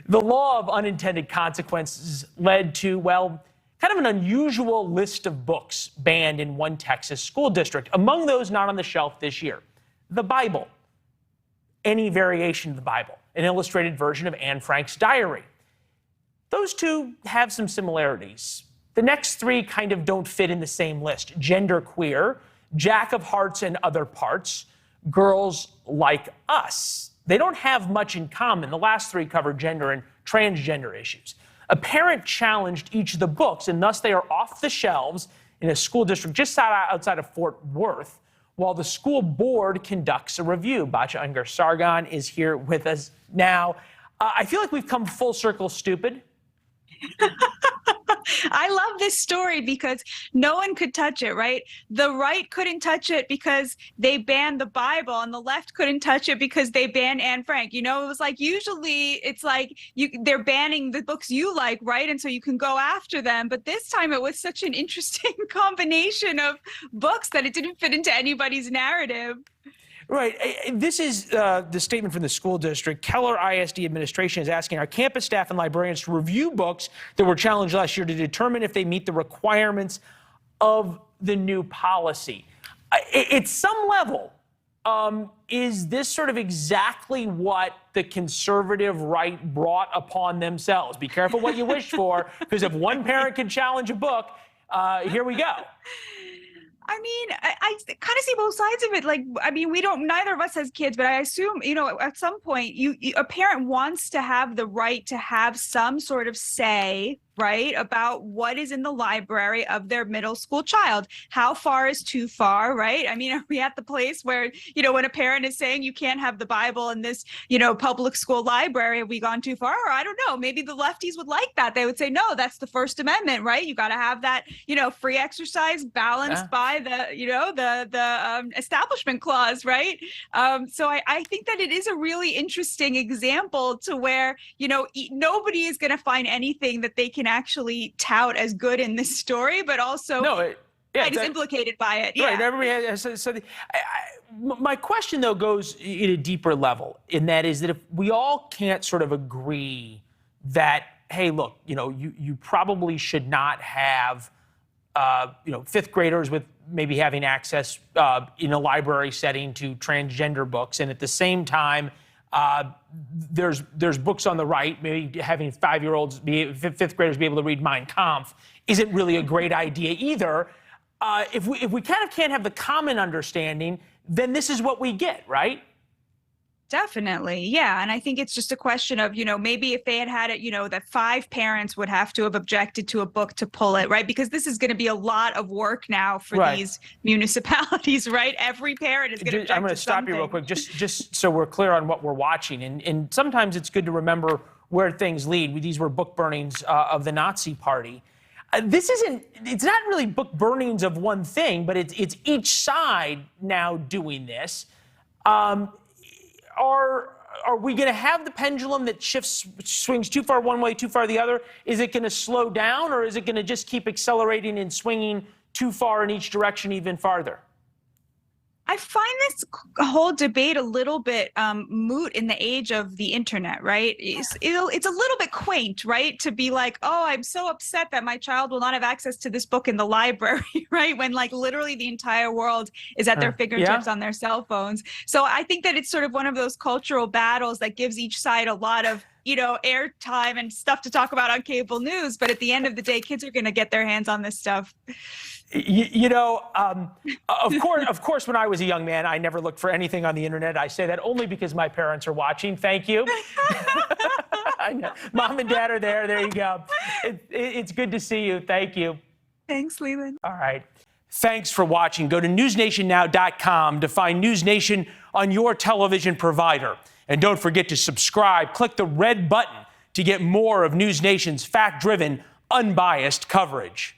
The law of unintended consequences led to, well, kind of an unusual list of books banned in one Texas school district. Among those not on the shelf this year, the Bible, any variation of the Bible, an illustrated version of Anne Frank's diary. Those two have some similarities. The next three kind of don't fit in the same list. Genderqueer, Jack of Hearts and Other Parts, Girls Like Us. They don't have much in common. The last three cover gender and transgender issues. A parent challenged each of the books, and thus they are off the shelves in a school district just outside of Fort Worth, while the school board conducts a review. Batya Ungar-Sargon is here with us now. I feel like we've come full circle stupid. I love this story because no one could touch it, right? The right couldn't touch it because they banned the Bible, and the left couldn't touch it because they banned Anne Frank. You know, it was like usually it's like they're banning the books you like, right? And so you can go after them. But this time it was such an interesting combination of books that it didn't fit into anybody's narrative. Right. This is the statement from the school district. Keller ISD administration is asking our campus staff and librarians to review books that were challenged last year to determine if they meet the requirements of the new policy. At some level, is this sort of exactly what the conservative right brought upon themselves? Be careful what you wish for, because if one parent can challenge a book, here we go. I mean, I kind of see both sides of it. Like, I mean, neither of us has kids, but I assume, you know, at some point, a parent wants to have the right to have some sort of say, right, about what is in the library of their middle school child. How far is too far, right? I mean, are we at the place where, you know, when a parent is saying you can't have the Bible in this, you know, public school library, have we gone too far? Or I don't know, maybe the lefties would like that. They would say, no, that's the First Amendment, right? You got to have that, you know, free exercise balanced by the, you know, the Establishment Clause, right? So I think that it is a really interesting example to where, you know, nobody is going to find anything that they can actually tout as good in this story, but also is implicated by it. Right. Everybody has, my question, though, goes in a deeper level, and that is that if we all can't sort of agree that, hey, look, you know, you probably should not have, you know, fifth graders with maybe having access in a library setting to transgender books, and at the same time, there's books on the right, maybe having fifth graders be able to read Mein Kampf isn't really a great idea either. If we kind of can't have the common understanding, then this is what we get, right? Definitely. Yeah. And I think it's just a question of, you know, maybe if they had it, you know, that 5 parents would have to have objected to a book to pull it, right? Because this is going to be a lot of work now for these municipalities, right? Every parent is going to object. I'm going to stop you real quick, just so we're clear on what we're watching. And sometimes it's good to remember where things lead. These were book burnings of the Nazi Party. It's not really book burnings of one thing, but it's each side now doing this. Are we going to have the pendulum that swings too far one way, too far the other? Is it going to slow down, or is it going to just keep accelerating and swinging too far in each direction even farther? I find this whole debate a little bit moot in the age of the internet, right? It's a little bit quaint, right? To be like, oh, I'm so upset that my child will not have access to this book in the library, right? When like literally the entire world is at their fingertips on their cell phones. So I think that it's sort of one of those cultural battles that gives each side a lot of, you know, airtime and stuff to talk about on cable news. But at the end of the day, kids are going to get their hands on this stuff. You know, of course, when I was a young man, I never looked for anything on the internet. I say that only because my parents are watching. Thank you. I know. Mom and Dad are there. There you go. It's good to see you. Thank you. Thanks, Leland. All right. Thanks for watching. Go to newsnationnow.com to find NewsNation on your television provider. And don't forget to subscribe. Click the red button to get more of NewsNation's fact-driven, unbiased coverage.